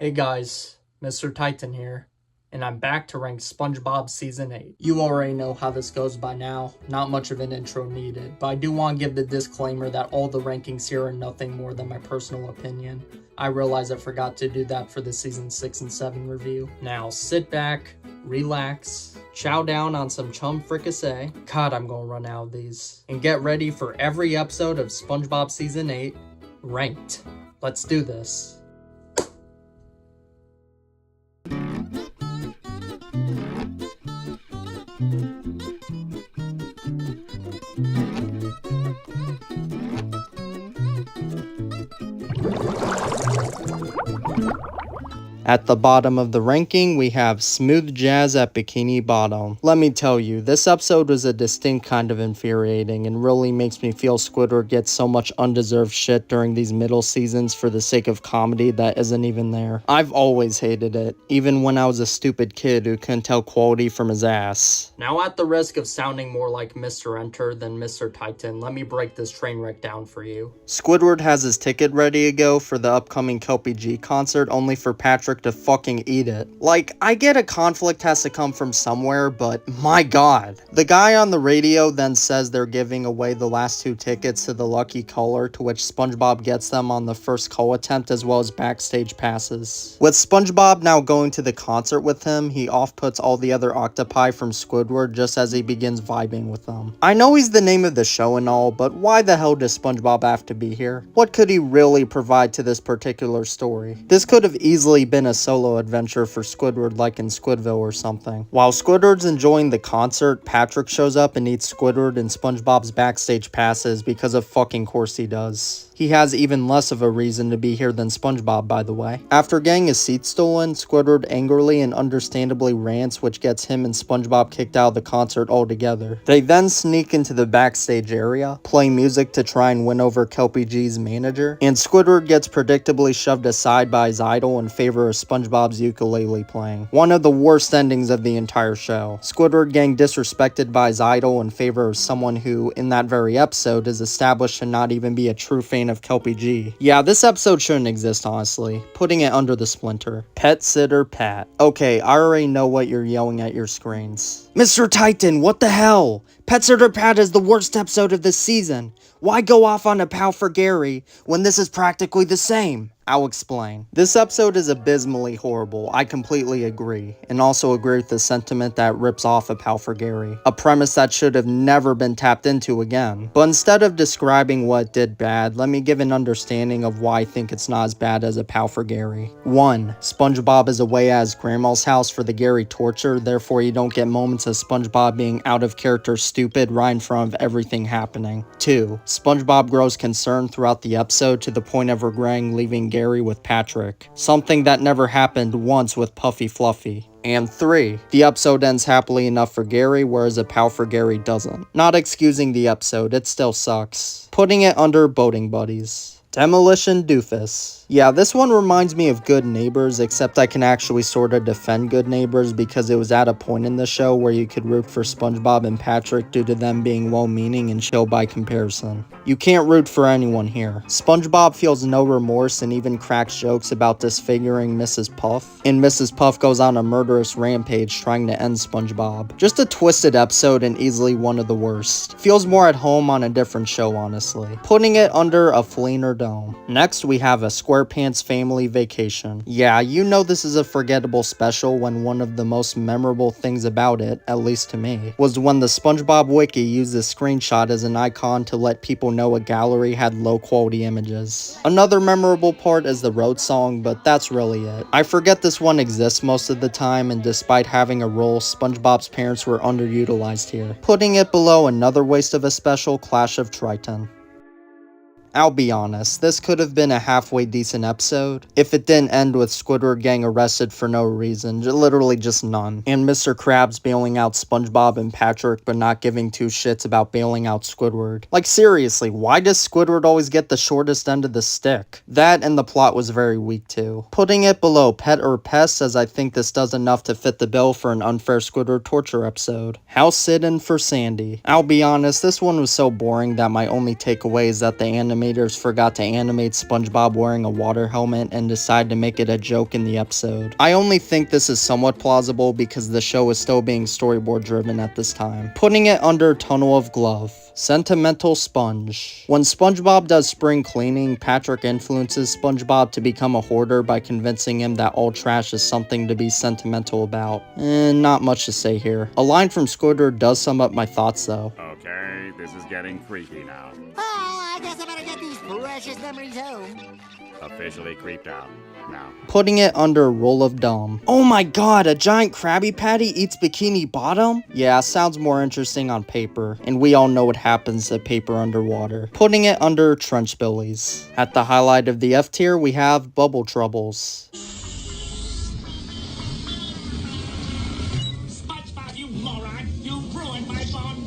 Hey guys, Mr. Titan here, and I'm back to rank SpongeBob Season 8. You already know how this goes by now, not much of an intro needed, but I do want to give the disclaimer that all the rankings here are nothing more than my personal opinion. I realize I forgot to do that for the Season 6 and 7 review. Now sit back, relax, chow down on some chum fricassee, God I'm gonna run out of these, and get ready for every episode of SpongeBob Season 8 ranked. Let's do this. At the bottom of the ranking, we have Smooth Jazz at Bikini Bottom. Let me tell you, this episode was a distinct kind of infuriating and really makes me feel Squidward gets so much undeserved shit during these middle seasons for the sake of comedy that isn't even there. I've always hated it, even when I was a stupid kid who couldn't tell quality from his ass. Now at the risk of sounding more like Mr. Enter than Mr. Titan, let me break this train wreck down for you. Squidward has his ticket ready to go for the upcoming CoffeeJohnny concert only for Patrick to fucking eat it. Like, I get a conflict has to come from somewhere, but my god. The guy on the radio then says they're giving away the last 2 tickets to the lucky caller, to which SpongeBob gets them on the first call attempt as well as backstage passes. With SpongeBob now going to the concert with him, he off-puts all the other octopi from Squidward just as he begins vibing with them. I know he's the name of the show and all, but why the hell does SpongeBob have to be here? What could he really provide to this particular story? This could have easily been a solo adventure for Squidward like in Squidville or something. While Squidward's enjoying the concert, Patrick shows up and eats Squidward and SpongeBob's backstage passes because of fucking course he does. He has even less of a reason to be here than SpongeBob, by the way. After getting his seat stolen, Squidward angrily and understandably rants, which gets him and SpongeBob kicked out of the concert altogether. They then sneak into the backstage area, play music to try and win over CoffeeJohnny's manager, and Squidward gets predictably shoved aside by his idol in favor of SpongeBob's ukulele playing. One of the worst endings of the entire show. Squidward getting disrespected by his idol in favor of someone who, in that very episode, is established to not even be a true fan of CoffeeJohnny. Yeah, this episode shouldn't exist, honestly. Putting it under the splinter. Pet Sitter Pat. Okay, I already know what you're yelling at your screens. Mr. Titan, what the hell? Pet Sitter Pat is the worst episode of this season. Why go off on a pal for Gary when this is practically the same? I'll explain. This episode is abysmally horrible, I completely agree, and also agree with the sentiment that rips off a pal for Gary, a premise that should have never been tapped into again. But instead of describing what did bad, let me give an understanding of why I think it's not as bad as a pal for Gary. 1. SpongeBob is away at his grandma's house for the Gary torture, therefore you don't get moments of SpongeBob being out of character stupid right in front of everything happening. 2. SpongeBob grows concerned throughout the episode to the point of regretting leaving Gary with Patrick, something that never happened once with Puffy Fluffy. And 3. The episode ends happily enough for Gary, whereas a pal for Gary doesn't. Not excusing the episode, it still sucks. Putting it under Boating Buddies. Demolition Doofus. Yeah, this one reminds me of Good Neighbors, except I can actually sort of defend Good Neighbors because it was at a point in the show where you could root for SpongeBob and Patrick due to them being well-meaning and chill by comparison. You can't root for anyone here. SpongeBob feels no remorse and even cracks jokes about disfiguring Mrs. Puff, and Mrs. Puff goes on a murderous rampage trying to end SpongeBob. Just a twisted episode and easily one of the worst. Feels more at home on a different show, honestly. Putting it under a Fleener Dome. Next, we have a SquarePants Family Vacation. Yeah, you know this is a forgettable special when one of the most memorable things about it, at least to me, was when the SpongeBob Wiki used this screenshot as an icon to let people know a gallery had low quality images. Another memorable part is the road song, but that's really it. I forget this one exists most of the time, and despite having a role, SpongeBob's parents were underutilized here. Putting it below another waste of a special, Clash of Triton. I'll be honest, this could have been a halfway decent episode if it didn't end with Squidward getting arrested for no reason, literally just none, and Mr. Krabs bailing out SpongeBob and Patrick but not giving 2 shits about bailing out Squidward. Like seriously, why does Squidward always get the shortest end of the stick? That and the plot was very weak too. Putting it below Pet or Pest, as I think this does enough to fit the bill for an unfair Squidward torture episode. House Sittin' for Sandy. I'll be honest, this one was so boring that my only takeaway is that the anime animators forgot to animate SpongeBob wearing a water helmet and decided to make it a joke in the episode. I only think this is somewhat plausible because the show is still being storyboard driven at this time. Putting it under Tunnel of Glove. Sentimental Sponge. When SpongeBob does spring cleaning, Patrick influences SpongeBob to become a hoarder by convincing him that all trash is something to be sentimental about. Not much to say here. A line from Squidward does sum up my thoughts though. Okay, this is getting creepy now. Oh, I guess I better get these precious memories home. Officially creeped out now. Putting it under Roll of Dumb. Oh my god, a giant Krabby Patty eats Bikini Bottom? Yeah, sounds more interesting on paper, and we all know what happens to paper underwater. Putting it under Trench Billies. At the highlight of the F tier, we have Bubble Troubles. SpongeBob, you moron! You ruined my fun!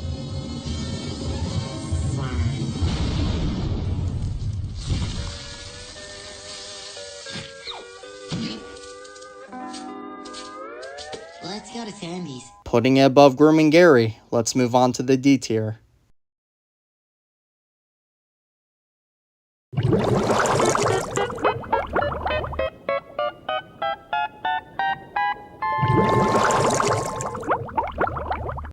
Let's go to Sandy's. Putting it above Grooming Gary. Let's move on to the D tier.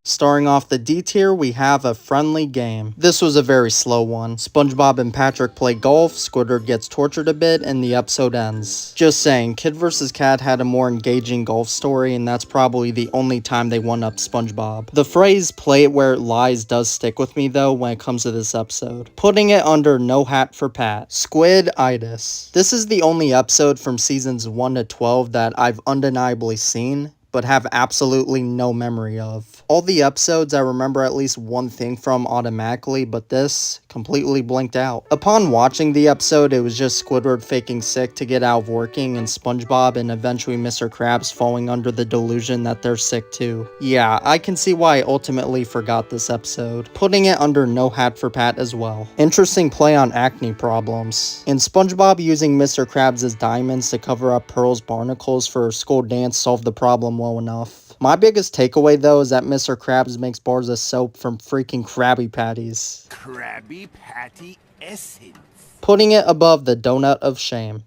Starting off the D tier, we have A Friendly Game. This was a very slow one. SpongeBob and Patrick play golf, Squidward gets tortured a bit, and the episode ends. Just saying, Kid vs. Kat had a more engaging golf story, and that's probably the only time they one-up SpongeBob. The phrase, play it where it lies, does stick with me though when it comes to this episode. Putting it under No Hat for Pat. Squid-itis. This is the only episode from seasons 1 to 12 that I've undeniably seen, but have absolutely no memory of. All the episodes I remember at least one thing from automatically, but this completely blinked out. Upon watching the episode, it was just Squidward faking sick to get out of working and SpongeBob and eventually Mr. Krabs falling under the delusion that they're sick too. Yeah, I can see why I ultimately forgot this episode. Putting it under No Hat for Pat as well. Interesting play on acne problems. And SpongeBob using Mr. Krabs' diamonds to cover up Pearl's barnacles for her school dance solved the problem well enough. My biggest takeaway though is that Mr. Krabs makes bars of soap from freaking Krabby Patties. Krabby Patty essence. Putting it above the Donut of Shame.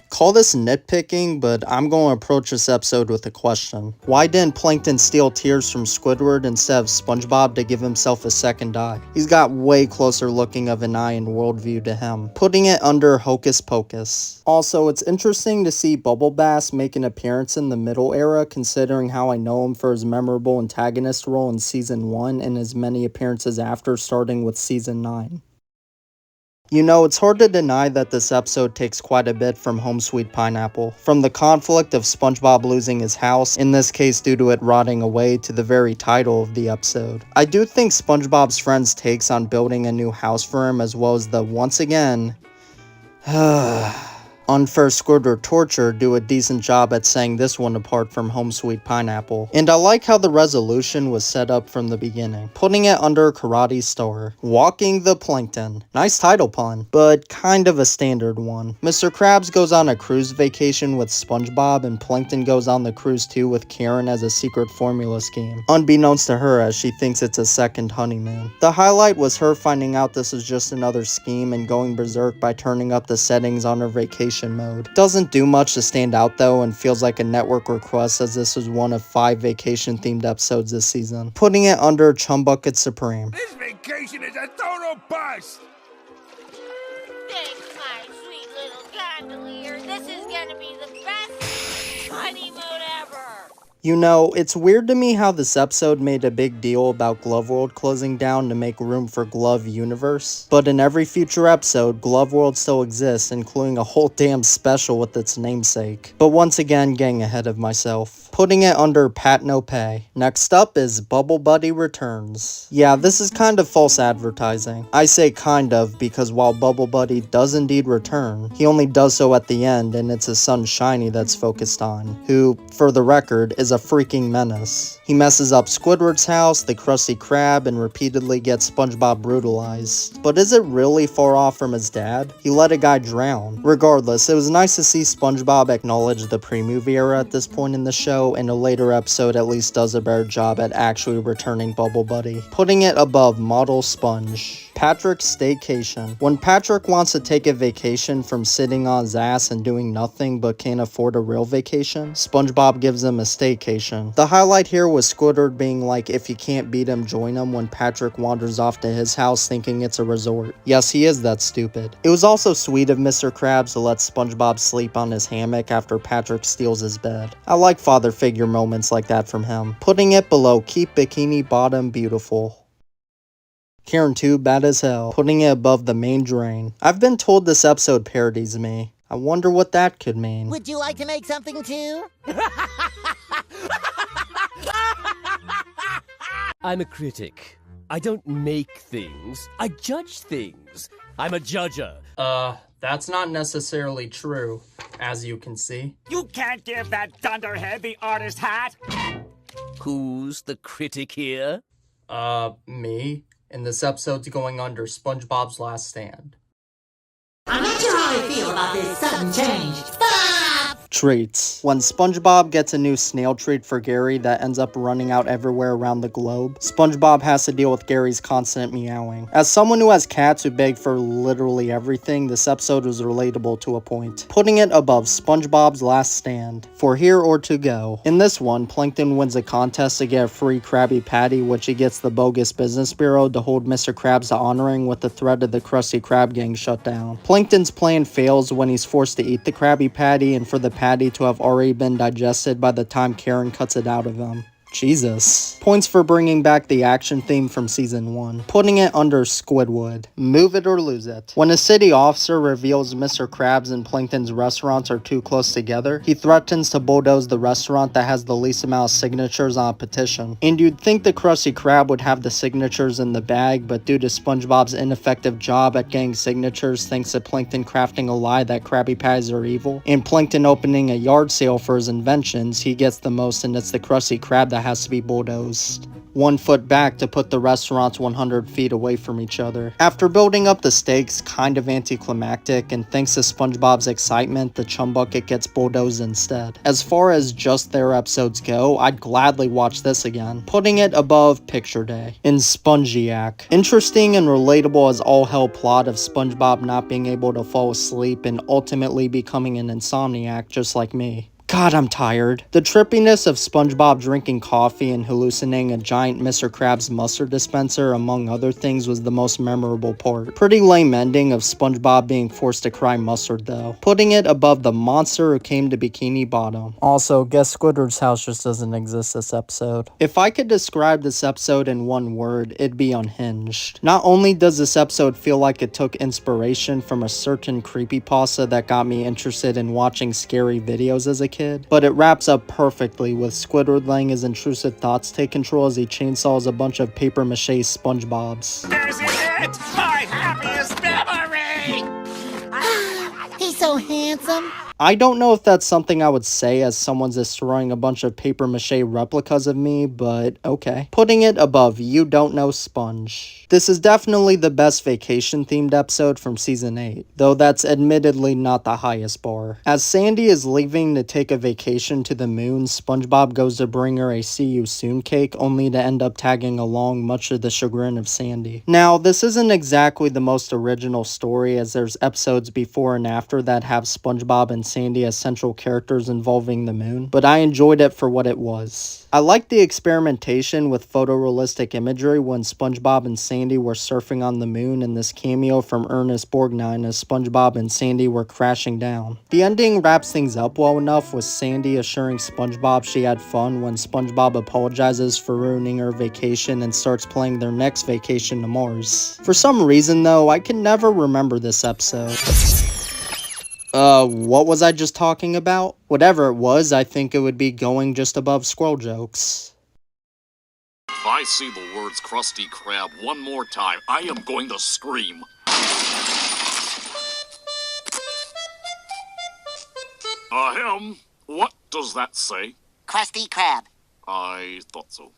Call this nitpicking, but I'm going to approach this episode with a question. Why didn't Plankton steal tears from Squidward instead of SpongeBob to give himself a second eye? He's got way closer looking of an eye and worldview to him. Putting it under Hocus Pocus. Also, it's interesting to see Bubble Bass make an appearance in the middle era, considering how I know him for his memorable antagonist role in Season 1 and his many appearances after, starting with Season 9. You know, it's hard to deny that this episode takes quite a bit from Home Sweet Pineapple. From the conflict of SpongeBob losing his house, in this case due to it rotting away, to the very title of the episode. I do think SpongeBob's friends' takes on building a new house for him, as well as the, once again, unfair Squidward torture, do a decent job at setting this one apart from Home Sweet Pineapple. And I like how the resolution was set up from the beginning. Putting it under Karate Star. Walking the Plankton. Nice title pun, but kind of a standard one. Mr. Krabs goes on a cruise vacation with SpongeBob, and Plankton goes on the cruise too with Karen as a secret formula scheme, unbeknownst to her as she thinks it's a second honeymoon. The highlight was her finding out this was just another scheme and going berserk by turning up the settings on her vacation mode. Doesn't do much to stand out though, and feels like a network request as this was one of 5 vacation themed episodes this season. Putting it under Chum Bucket Supreme. This vacation is a total bust. Thanks, my sweet little gondolier. This is gonna be the best honeymoon ever. You know, it's weird to me how this episode made a big deal about Glove World closing down to make room for Glove Universe, but in every future episode, Glove World still exists, including a whole damn special with its namesake. But once again, getting ahead of myself. Putting it under Pat No Pay. Next up is Bubble Buddy Returns. Yeah, this is kind of false advertising. I say kind of because while Bubble Buddy does indeed return, he only does so at the end, and it's his son Shiny that's focused on, who, for the record, is a a freaking menace. He messes up Squidward's house, the Krusty Krab, and repeatedly gets SpongeBob brutalized. But is it really far off from his dad? He let a guy drown. Regardless, it was nice to see SpongeBob acknowledge the pre-movie era at this point in the show, and a later episode at least does a better job at actually returning Bubble Buddy, putting it above Model Sponge. Patrick's staycation. When Patrick wants to take a vacation from sitting on his ass and doing nothing but can't afford a real vacation, SpongeBob gives him a staycation. The highlight here was Squidward being like, if you can't beat him, join him, when Patrick wanders off to his house thinking it's a resort. Yes, he is that stupid. It was also sweet of Mr. Krabs to let SpongeBob sleep on his hammock after Patrick steals his bed. I like father figure moments like that from him. Putting it below Keep Bikini Bottom Beautiful. Karen too bad as hell, putting it above the main drain. I've been told this episode parodies me. I wonder what that could mean. Would you like to make something too? I'm a critic. I don't make things. I judge things. I'm a judger. That's not necessarily true, as you can see. You can't give that dunderhead the artist hat. Who's the critic here? Me. And this episode's going under SpongeBob's Last Stand. I'm not sure how I feel about this sudden change. Stop! Treats. When SpongeBob gets a new snail treat for Gary that ends up running out everywhere around the globe, SpongeBob has to deal with Gary's constant meowing. As someone who has cats who beg for literally everything, this episode was relatable to a point, putting it above SpongeBob's Last Stand. For Here or To Go. In this one, Plankton wins a contest to get a free Krabby Patty, which he gets the bogus business bureau to hold Mr. Krabs to honoring with the threat of the Krusty Krab gang shut down. Plankton's plan fails when he's forced to eat the Krabby Patty, and for the patty to have already been digested by the time Karen cuts it out of him. Jesus. Points for bringing back the action theme from season 1. Putting it under Squidward. Move it or lose it. When a city officer reveals Mr. Krabs and Plankton's restaurants are too close together, he threatens to bulldoze the restaurant that has the least amount of signatures on a petition. And you'd think the Krusty Krab would have the signatures in the bag, but due to SpongeBob's ineffective job at getting signatures thanks to Plankton crafting a lie that Krabby Patties are evil, and Plankton opening a yard sale for his inventions, he gets the most, and it's the Krusty Krab that has to be bulldozed 1 foot back to put the restaurants 100 feet away from each other. After building up the stakes kind of anticlimactic, and thanks to SpongeBob's excitement, the chum bucket gets bulldozed instead. As far as just their episodes go, I'd gladly watch this again, putting it above Picture Day. In Spongiac. Interesting and relatable as all hell plot of SpongeBob not being able to fall asleep and ultimately becoming an insomniac just like me. God, I'm tired. The trippiness of SpongeBob drinking coffee and hallucinating a giant Mr. Krabs mustard dispenser, among other things, was the most memorable part. Pretty lame ending of SpongeBob being forced to cry mustard, though. Putting it above the monster who came to Bikini Bottom. Also, guess Squidward's house just doesn't exist this episode. If I could describe this episode in one word, it'd be unhinged. Not only does this episode feel like it took inspiration from a certain creepypasta that got me interested in watching scary videos as a kid, but it wraps up perfectly with Squidward letting his intrusive thoughts take control as he chainsaws a bunch of paper-mache SpongeBobs. This is it! My happiest memory! He's so handsome. I don't know if that's something I would say as someone's destroying a bunch of paper-mache replicas of me, but okay. Putting it above You Don't Know Sponge. This is definitely the best vacation-themed episode from Season 8, though that's admittedly not the highest bar. As Sandy is leaving to take a vacation to the moon, SpongeBob goes to bring her a see you soon cake, only to end up tagging along, much to the chagrin of Sandy. Now, this isn't exactly the most original story, as there's episodes before and after that have SpongeBob and Sandy as central characters involving the moon, but I enjoyed it for what it was. I liked the experimentation with photorealistic imagery when SpongeBob and Sandy were surfing on the moon, and this cameo from Ernest Borgnine as SpongeBob and Sandy were crashing down. The ending wraps things up well enough, with Sandy assuring SpongeBob she had fun when SpongeBob apologizes for ruining her vacation and starts planning their next vacation to Mars. For some reason though, I can never remember this episode. What was I just talking about? Whatever it was, I think it would be going just above squirrel jokes. If I see the words Krusty Krab one more time, I am going to scream. Ahem, what does that say? Krusty Krab. I thought so.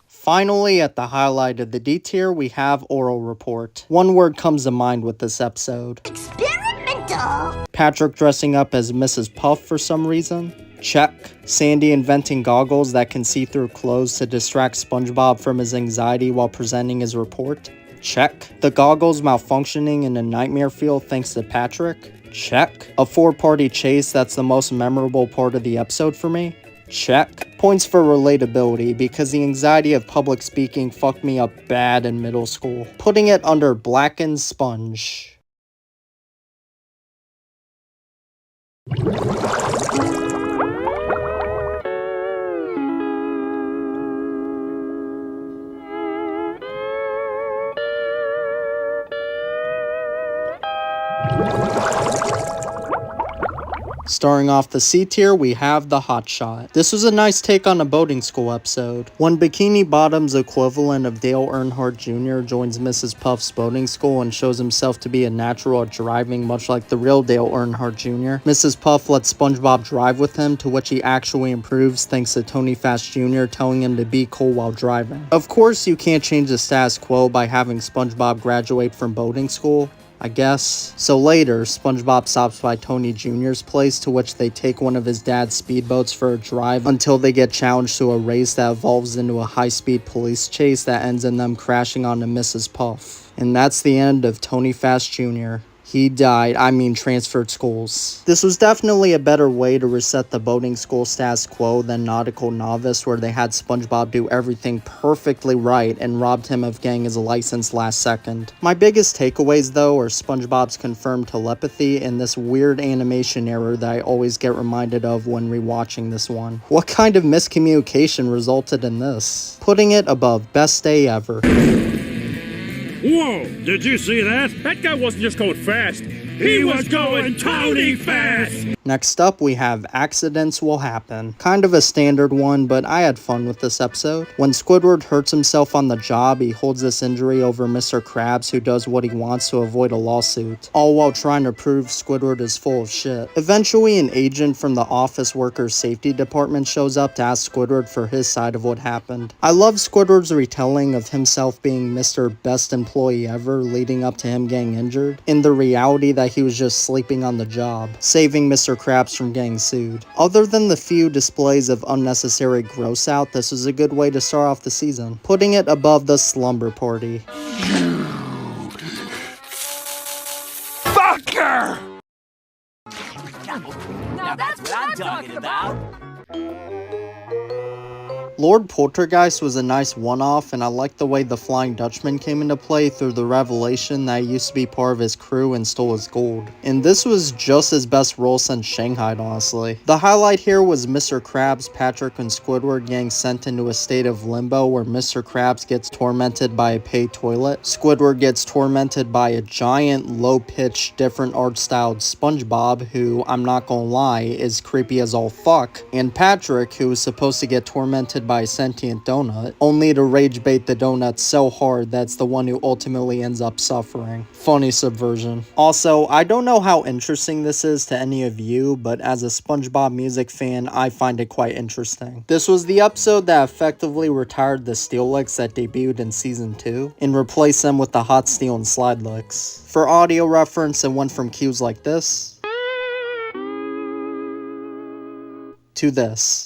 Finally, at the highlight of the D tier, we have Oral Report. One word comes to mind with this episode. Experimental. Patrick dressing up as Mrs. Puff for some reason. Check. Sandy inventing goggles that can see through clothes to distract SpongeBob from his anxiety while presenting his report. Check. The goggles malfunctioning in a nightmare field thanks to Patrick. Check. A 4-party chase that's the most memorable part of the episode for me. Check. Points for relatability because the anxiety of public speaking fucked me up bad in middle school. Putting it under blackened sponge. Starting off the C tier, we have The Hot Shot. This was a nice take on a boating school episode. When Bikini Bottom's equivalent of Dale Earnhardt Jr. joins Mrs. Puff's boating school and shows himself to be a natural at driving much like the real Dale Earnhardt Jr., Mrs. Puff lets SpongeBob drive with him, to which he actually improves thanks to Tony Fast Jr. telling him to be cool while driving. Of course, you can't change the status quo by having SpongeBob graduate from boating school, I guess. So later, SpongeBob stops by Tony Jr.'s place, to which they take one of his dad's speedboats for a drive until they get challenged to a race that evolves into a high-speed police chase that ends in them crashing onto Mrs. Puff. And that's the end of Tony Fast Jr. He died, transferred schools. This was definitely a better way to reset the boating school status quo than Nautical Novice, where they had SpongeBob do everything perfectly right and robbed him of getting his license last second. My biggest takeaways, though, are SpongeBob's confirmed telepathy and this weird animation error that I always get reminded of when rewatching this one. What kind of miscommunication resulted in this? Putting it above best day ever. Whoa, did you see that? That guy wasn't just going fast. He was going Tony fast! Next up, we have Accidents Will Happen. Kind of a standard one, but I had fun with this episode. When Squidward hurts himself on the job, he holds this injury over Mr. Krabs, who does what he wants to avoid a lawsuit, all while trying to prove Squidward is full of shit. Eventually, an agent from the office workers safety department shows up to ask Squidward for his side of what happened. I love Squidward's retelling of himself being Mr. Best Employee Ever, leading up to him getting injured, in the reality that he was just sleeping on the job, saving Mr. Krabs from getting sued. Other than the few displays of unnecessary gross out, this was a good way to start off the season, putting it above the slumber party. Fucker! Now that's what I'm talking about. Lord Poltergeist was a nice one-off, and I liked the way the Flying Dutchman came into play through the revelation that he used to be part of his crew and stole his gold. And this was just his best role since Shanghai, honestly. The highlight here was Mr. Krabs, Patrick, and Squidward getting sent into a state of limbo where Mr. Krabs gets tormented by a paid toilet, Squidward gets tormented by a giant, low-pitched, different art-styled SpongeBob, who, I'm not gonna lie, is creepy as all fuck, and Patrick, who is supposed to get tormented by a sentient donut, only to rage bait the donut so hard that's the one who ultimately ends up suffering. Funny subversion. Also, I don't know how interesting this is to any of you, but as a SpongeBob music fan, I find it quite interesting. This was the episode that effectively retired the steel licks that debuted in season 2 and replaced them with the hot steel and slide licks. For audio reference, it went from cues like this to this.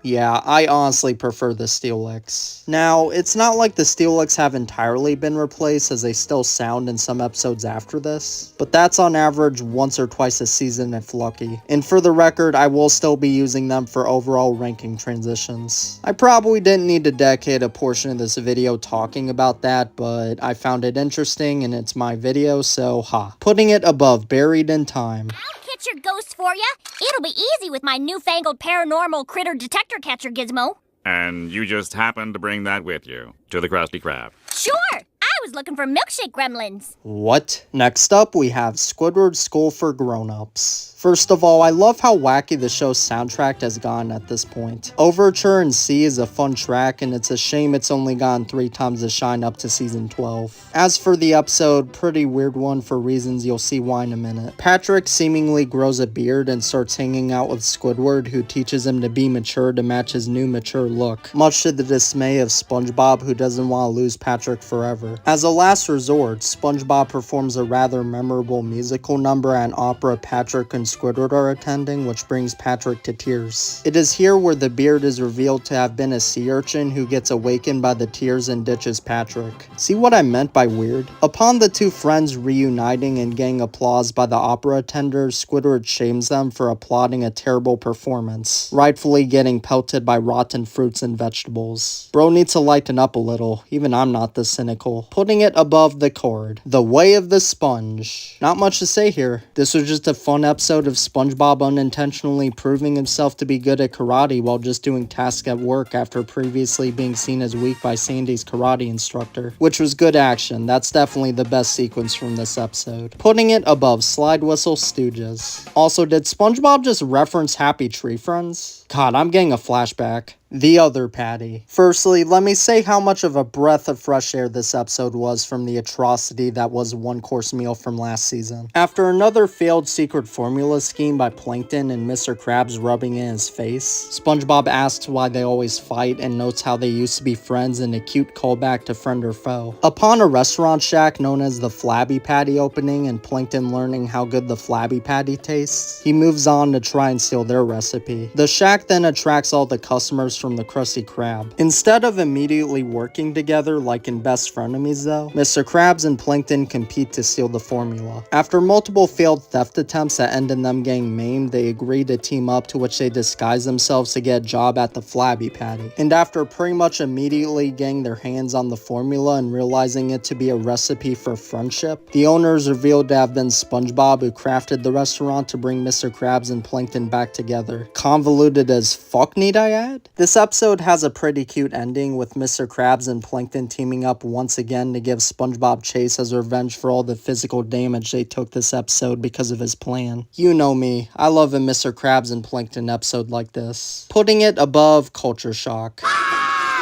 Yeah, I honestly prefer the steel licks. Now, it's not like the steel licks have entirely been replaced, as they still sound in some episodes after this, but that's on average once or twice a season if lucky. And for the record, I will still be using them for overall ranking transitions. I probably didn't need to dedicate a portion of this video talking about that, but I found it interesting and it's my video, so putting it above Buried in Time. Catch your ghost for ya. It'll be easy with my newfangled paranormal critter detector catcher gizmo. And you just happened to bring that with you to the Krusty Krab. Sure, I was looking for milkshake gremlins. What? Next up, we have Squidward's School for Grown-Ups. First of all, I love how wacky the show's soundtrack has gotten at this point. Overture in C is a fun track, and it's a shame it's only gotten 3 times the shine up to season 12. As for the episode, pretty weird one for reasons you'll see why in a minute. Patrick seemingly grows a beard and starts hanging out with Squidward, who teaches him to be mature to match his new mature look, much to the dismay of SpongeBob, who doesn't want to lose Patrick forever. As a last resort, SpongeBob performs a rather memorable musical number at an opera Patrick and Squidward are attending, which brings Patrick to tears. It is here where the beard is revealed to have been a sea urchin who gets awakened by the tears and ditches Patrick. See what I meant by weird? Upon the two friends reuniting and getting applause by the opera attenders, Squidward shames them for applauding a terrible performance, rightfully getting pelted by rotten fruits and vegetables. Bro needs to lighten up a little, even I'm not this cynical. Putting it above the chord. The Way of the Sponge. Not much to say here. This was just a fun episode of SpongeBob unintentionally proving himself to be good at karate while just doing tasks at work after previously being seen as weak by Sandy's karate instructor, which was good action. That's definitely the best sequence from this episode. Putting it above Slide Whistle Stooges. Also, did SpongeBob just reference Happy Tree Friends? God, I'm getting a flashback. The other Patty. Firstly, let me say how much of a breath of fresh air this episode was from the atrocity that was one-course meal from last season. After another failed secret formula scheme by Plankton and Mr. Krabs rubbing in his face, SpongeBob asks why they always fight and notes how they used to be friends in a cute callback to Friend or Foe. Upon a restaurant shack known as the Flabby Patty opening and Plankton learning how good the Flabby Patty tastes, he moves on to try and steal their recipe. The shack then attracts all the customers from the Krusty Krab. Instead of immediately working together like in Best Frenemies though, Mr. Krabs and Plankton compete to steal the formula. After multiple failed theft attempts that end in them getting maimed, they agree to team up, to which they disguise themselves to get a job at the Flabby Patty. And after pretty much immediately getting their hands on the formula and realizing it to be a recipe for friendship, the owner is revealed to have been SpongeBob, who crafted the restaurant to bring Mr. Krabs and Plankton back together. Convoluted as fuck, need I add? This episode has a pretty cute ending, with Mr. Krabs and Plankton teaming up once again to give SpongeBob chase as revenge for all the physical damage they took this episode because of his plan. You know me, I love a Mr. Krabs and Plankton episode like this. Putting it above Culture Shock.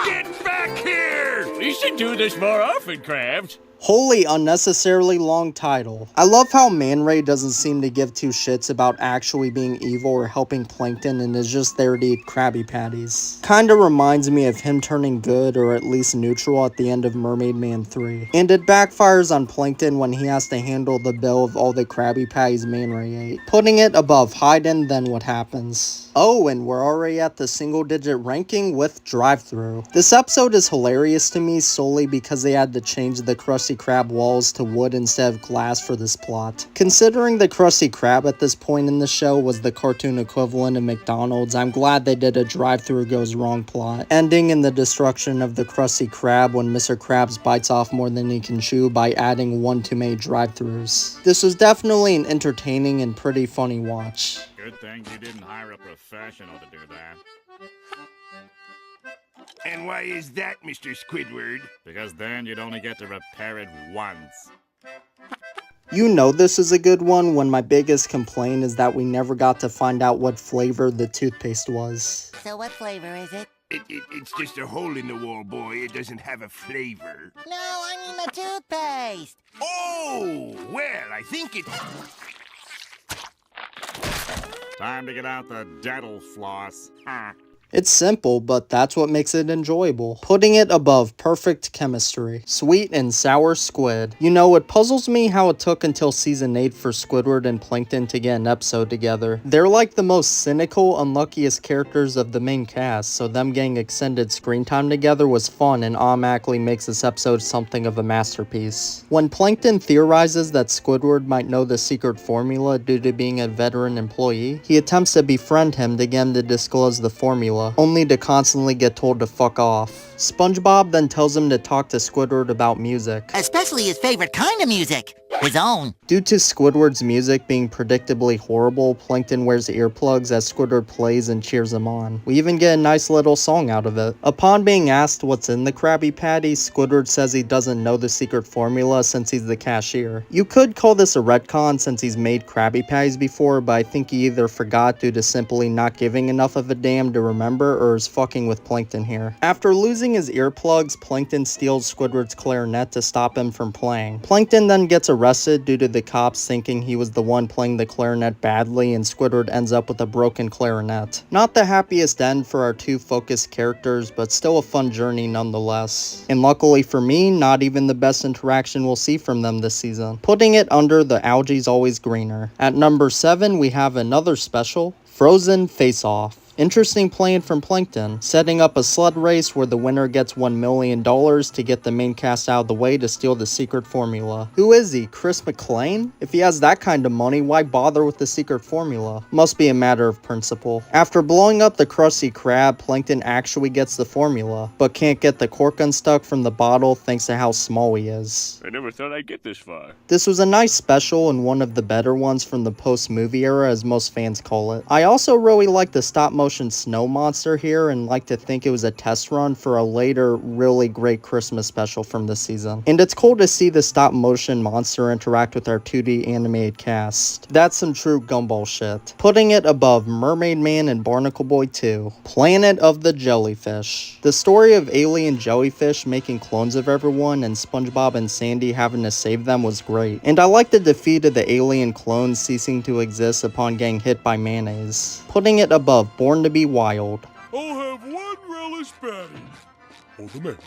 Get back here! We should do this more often, Krabs. Wholly unnecessarily long title. I love how Man Ray doesn't seem to give two shits about actually being evil or helping Plankton and is just there to eat Krabby Patties. Kinda reminds me of him turning good or at least neutral at the end of Mermaid Man 3. And it backfires on Plankton when he has to handle the bill of all the Krabby Patties Man Ray ate. Putting it above Hayden, Then What Happens. Oh, and we're already at the single-digit ranking with Drive-Thru. This episode is hilarious to me solely because they had to change the Krusty Krab walls to wood instead of glass for this plot. Considering the Krusty Krab at this point in the show was the cartoon equivalent of McDonald's, I'm glad they did a Drive-Thru Goes Wrong plot, ending in the destruction of the Krusty Krab when Mr. Krabs bites off more than he can chew by adding one too many drive-thrus. This was definitely an entertaining and pretty funny watch. Good thing you didn't hire a professional to do that. And why is that, Mr. Squidward? Because then you'd only get to repair it once. You know this is a good one when my biggest complaint is that we never got to find out what flavor the toothpaste was. So what flavor is it? It's just a hole in the wall, boy. It doesn't have a flavor. No, I mean the toothpaste. Oh, well, I think it... Time to get out the dental floss. It's simple, but that's what makes it enjoyable. Putting it above Perfect Chemistry. Sweet and Sour Squid. You know, it puzzles me how it took until season 8 for Squidward and Plankton to get an episode together. They're like the most cynical, unluckiest characters of the main cast, so them getting extended screen time together was fun and automatically makes this episode something of a masterpiece. When Plankton theorizes that Squidward might know the secret formula due to being a veteran employee, he attempts to befriend him to get him to disclose the formula, only to constantly get told to fuck off. SpongeBob then tells him to talk to Squidward about music. Especially his favorite kind of music. His own. Due to Squidward's music being predictably horrible, Plankton wears earplugs as Squidward plays and cheers him on. We even get a nice little song out of it. Upon being asked what's in the Krabby Patty, Squidward says he doesn't know the secret formula since he's the cashier. You could call this a retcon since he's made Krabby Patties before, but I think he either forgot due to simply not giving enough of a damn to remember, or is fucking with Plankton here. After losing his earplugs, Plankton steals Squidward's clarinet to stop him from playing. Plankton then gets arrested due to the cops thinking he was the one playing the clarinet badly, and Squidward ends up with a broken clarinet. Not the happiest end for our two focused characters, but still a fun journey nonetheless. And luckily for me, not even the best interaction we'll see from them this season. Putting it under the algae's always greener. At number 7, we have another special, Frozen Face Off. Interesting plan from Plankton, setting up a sled race where the winner gets $1 million to get the main cast out of the way to steal the secret formula. Who is he, Chris McClane? If he has that kind of money, why bother with the secret formula? Must be a matter of principle. After blowing up the Krusty Krab, Plankton actually gets the formula, but can't get the cork unstuck from the bottle thanks to how small he is. I never thought I'd get this far. This was a nice special and one of the better ones from the post-movie era, as most fans call it. I also really like the stop-motion snow monster here and like to think it was a test run for a later really great Christmas special from this season. And it's cool to see the stop-motion monster interact with our 2D animated cast. That's some true gumball shit. Putting it above Mermaid Man and Barnacle Boy 2, Planet of the Jellyfish. The story of alien jellyfish making clones of everyone and SpongeBob and Sandy having to save them was great. And I like the defeat of the alien clones ceasing to exist upon getting hit by mayonnaise. Putting it above Born to be Wild. I'll have one relish patty. Hold the man.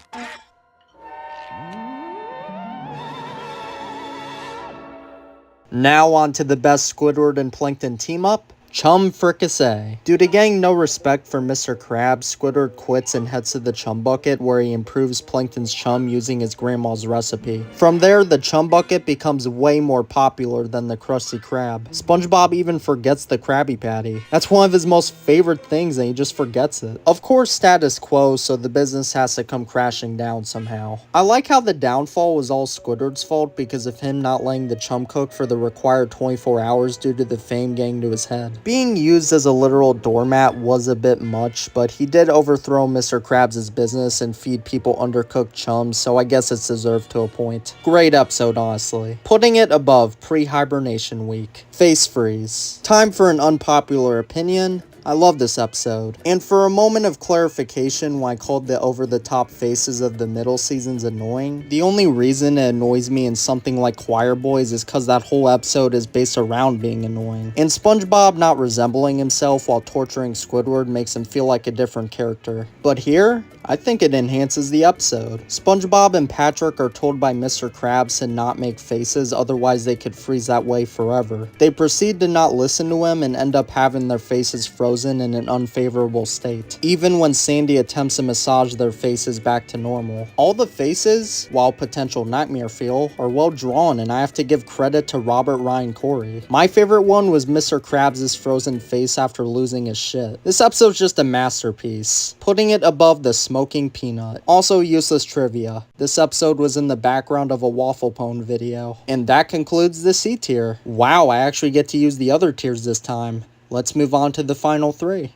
Now on to the best Squidward and Plankton team up, Chum Fricassee. Due to getting no respect for Mr. Krabs, Squidward quits and heads to the chum bucket where he improves Plankton's chum using his grandma's recipe. From there, the chum bucket becomes way more popular than the Krusty Krab. SpongeBob even forgets the Krabby Patty. That's one of his most favorite things and he just forgets it. Of course, status quo, so the business has to come crashing down somehow. I like how the downfall was all Squidward's fault because of him not letting the chum cook for the required 24 hours due to the fame getting to his head. Being used as a literal doormat was a bit much, but he did overthrow Mr. Krabs' business and feed people undercooked chums, so I guess it's deserved to a point. Great episode, honestly. Putting it above pre-hibernation week, Face Freeze. Time for an unpopular opinion. I love this episode. And for a moment of clarification why I called the over-the-top faces of the middle seasons annoying, the only reason it annoys me in something like Choir Boys is because that whole episode is based around being annoying. And SpongeBob not resembling himself while torturing Squidward makes him feel like a different character. But here, I think it enhances the episode. SpongeBob and Patrick are told by Mr. Krabs to not make faces, otherwise they could freeze that way forever. They proceed to not listen to him and end up having their faces frozen in an unfavorable state, even when Sandy attempts to massage their faces back to normal. All the faces, while potential nightmare feel, are well drawn, and I have to give credit to Robert Ryan Corey. My favorite one was Mr. Krabs' frozen face after losing his shit. This episode's just a masterpiece. Putting it above the smoking peanut. Also useless trivia. This episode was in the background of a Waffle Pone video. And that concludes the C tier. Wow, I actually get to use the other tiers this time. Let's move on to the final 3.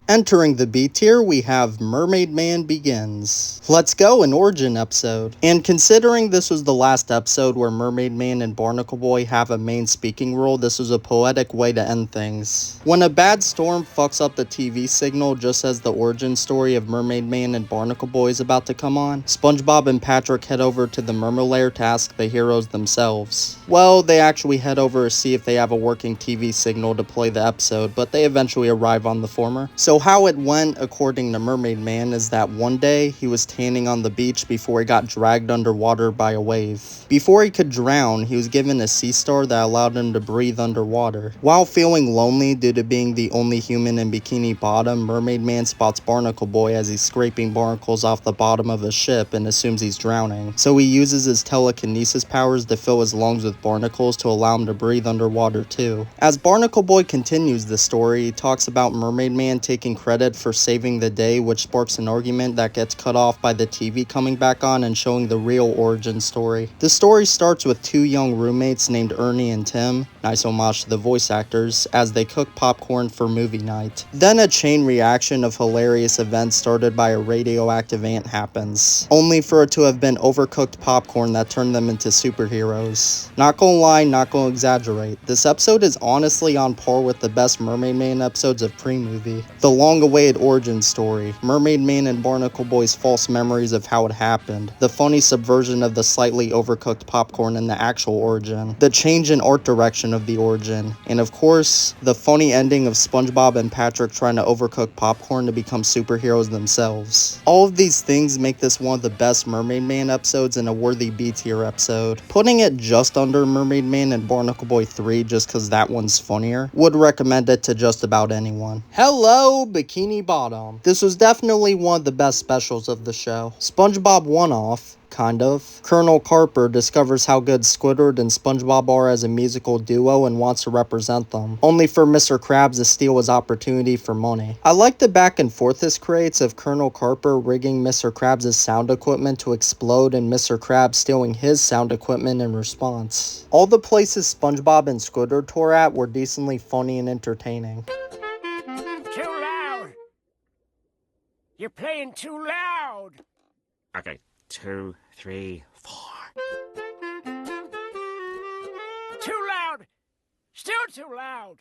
Entering the B tier, we have Mermaid Man Begins. Let's go, an origin episode. And considering this was the last episode where Mermaid Man and Barnacle Boy have a main speaking role, this was a poetic way to end things. When a bad storm fucks up the TV signal just as the origin story of Mermaid Man and Barnacle Boy is about to come on, SpongeBob and Patrick head over to the Mermalair to ask the heroes themselves. Well, they actually head over to see if they have a working TV signal to play the episode, but they eventually arrive on the former. So So how it went, according to Mermaid Man, is that one day he was tanning on the beach before he got dragged underwater by a wave. Before he could drown, he was given a sea star that allowed him to breathe underwater. While feeling lonely due to being the only human in Bikini Bottom, Mermaid Man spots Barnacle Boy as he's scraping barnacles off the bottom of a ship and assumes he's drowning. So he uses his telekinesis powers to fill his lungs with barnacles to allow him to breathe underwater too. As Barnacle Boy continues the story, he talks about Mermaid Man taking credit for saving the day, which sparks an argument that gets cut off by the TV coming back on and showing the real origin story. The story starts with two young roommates named Ernie and Tim, nice homage to the voice actors, as they cook popcorn for movie night. Then a chain reaction of hilarious events started by a radioactive ant happens, only for it to have been overcooked popcorn that turned them into superheroes. Not gonna lie, not gonna exaggerate, this episode is honestly on par with the best Mermaid Man episodes of pre-movie. The long-awaited origin story, Mermaid Man and Barnacle Boy's false memories of how it happened, the funny subversion of the slightly overcooked popcorn and the actual origin, the change in art direction of the origin, and of course, the funny ending of SpongeBob and Patrick trying to overcook popcorn to become superheroes themselves. All of these things make this one of the best Mermaid Man episodes and a worthy B-tier episode. Putting it just under Mermaid Man and Barnacle Boy 3 just cause that one's funnier, would recommend it to just about anyone. Hello, Bikini Bottom. This was definitely one of the best specials of the show. SpongeBob one-off, kind of. Colonel Carper discovers how good Squidward and SpongeBob are as a musical duo and wants to represent them, only for Mr. Krabs to steal his opportunity for money. I like the back and forth this creates of Colonel Carper rigging Mr. Krabs' sound equipment to explode and Mr. Krabs stealing his sound equipment in response. All the places SpongeBob and Squidward tour at were decently funny and entertaining. Too loud! You're playing too loud! Okay, 2, 3, 4. Too loud! Still too loud!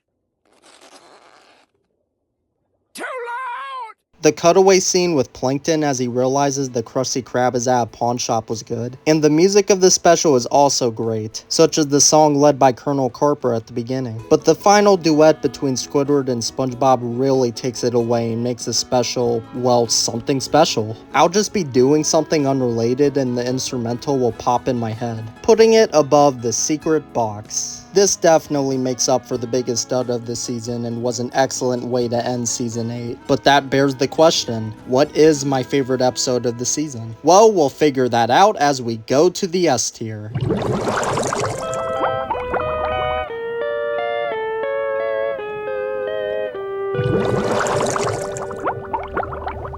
Too loud! The cutaway scene with Plankton as he realizes the Krusty Krab is at a pawn shop was good, and the music of the special is also great, such as the song led by Colonel Carper at the beginning. But the final duet between Squidward and SpongeBob really takes it away and makes the special, well, something special. I'll just be doing something unrelated and the instrumental will pop in my head, putting it above The Secret Box. This definitely makes up for the biggest stud of the season and was an excellent way to end Season 8. But that bears the question, what is my favorite episode of the season? Well, we'll figure that out as we go to the S tier.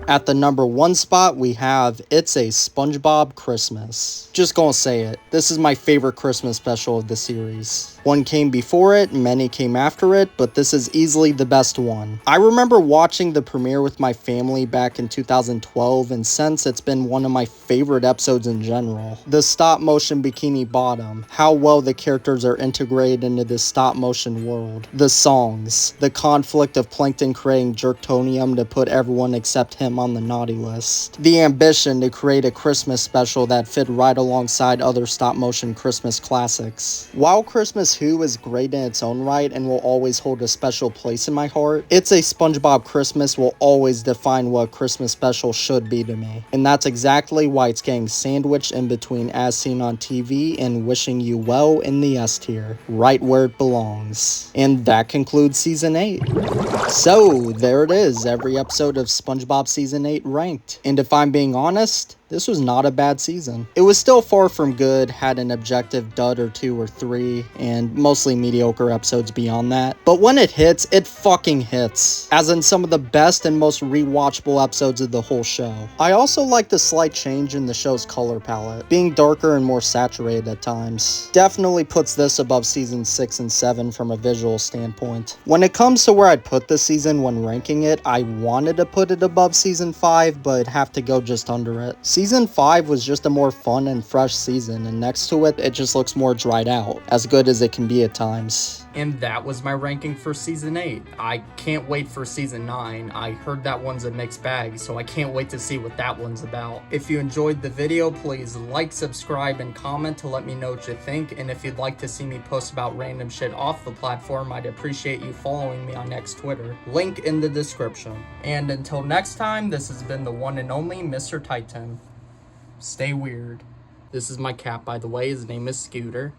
At the number 1 spot, we have It's a SpongeBob Christmas. Just gonna say it, this is my favorite Christmas special of the series. One came before it, many came after it, but this is easily the best one. I remember watching the premiere with my family back in 2012, and since it's been one of my favorite episodes in general. The stop motion Bikini Bottom, how well the characters are integrated into this stop motion world. The songs, the conflict of Plankton creating Jerktonium to put everyone except him on the naughty list. The ambition to create a Christmas special that fit right alongside other stop motion Christmas classics. While Christmas Who is great in its own right and will always hold a special place in my heart, It's a SpongeBob Christmas will always define what a Christmas special should be to me. And that's exactly why it's getting sandwiched in between As Seen on TV and Wishing You Well in the S tier, right where it belongs. And that concludes Season 8. So, there it is, every episode of SpongeBob Season 8 ranked. And if I'm being honest, this was not a bad season. It was still far from good, had an objective dud or 2 or 3, and mostly mediocre episodes beyond that. But when it hits, it fucking hits. As in some of the best and most rewatchable episodes of the whole show. I also like the slight change in the show's color palette, being darker and more saturated at times. Definitely puts this above Season 6 and 7 from a visual standpoint. When it comes to where I'd put the season when ranking it, I wanted to put it above Season 5, but have to go just under it. Season 5 was just a more fun and fresh season, and next to it, it just looks more dried out, as good as it can be at times. And that was my ranking for Season 8. I can't wait for Season 9. I heard that one's a mixed bag, so I can't wait to see what that one's about. If you enjoyed the video, please like, subscribe, and comment to let me know what you think, and if you'd like to see me post about random shit off the platform, I'd appreciate you following me on X Twitter. Bolger. Link in the description. And until next time, this has been the one and only Mr. Titan. Stay weird. This is my cat, by the way. His name is Scooter.